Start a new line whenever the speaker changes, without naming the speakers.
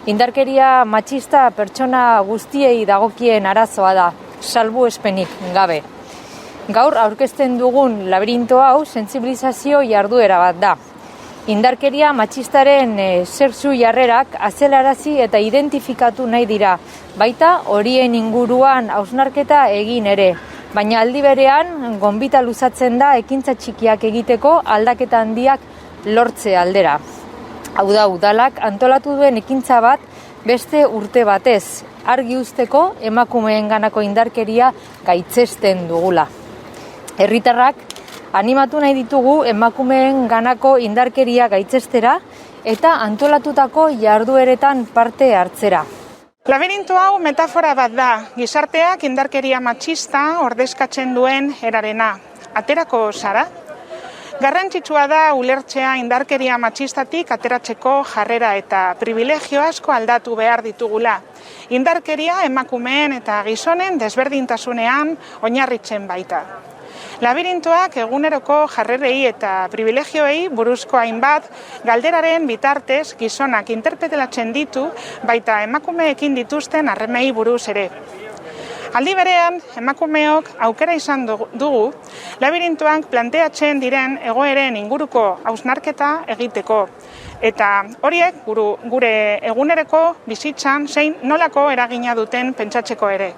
Indarkeria matxista pertsona guztiei dagokien arazoa da, salbuespenik gabe. Gaur aurkezten dugun labirinto hau sentsibilizazio jarduera bat da. Indarkeria matxistaren sexu jarrerak azelarazi eta identifikatu nahi dira, baita horien inguruan hausnarketa egin ere, baina aldi berean gonbita luzatzen da ekintza txikiak egiteko aldaketa handiak lortze aldera. Hau da, udalak antolatu duen ekintza bat beste urte batez, argi uzteko emakumeenganako indarkeria gaitzesten dugula. Herritarrak animatu nahi ditugu emakumeenganako indarkeria gaitzestera eta antolatutako jardueretan parte hartzera.
Labirinto hau metafora bat da, gizarteak indarkeria matxista ordezkatzen duen erarena. Aterako zara? Garrantzitsua da ulertzea indarkeria matxistatik ateratzeko jarrera eta pribilegio asko aldatu behar ditugula. Indarkeria emakumeen eta gizonen desberdintasunean oinarritzen baita. Labirintoak eguneroko jarrerei eta pribilegioei buruzko hainbat galderaren bitartez gizonak interpelatzen ditu, baita emakumeekin dituzten harremei buruz ere. Aldi berean, emakumeok aukera izan dugu, labirintoak planteatzen diren egoeren inguruko hausnarketa egiteko. Eta horiek gure eguneroko bizitzan zein nolako eragina duten pentsatzeko ere.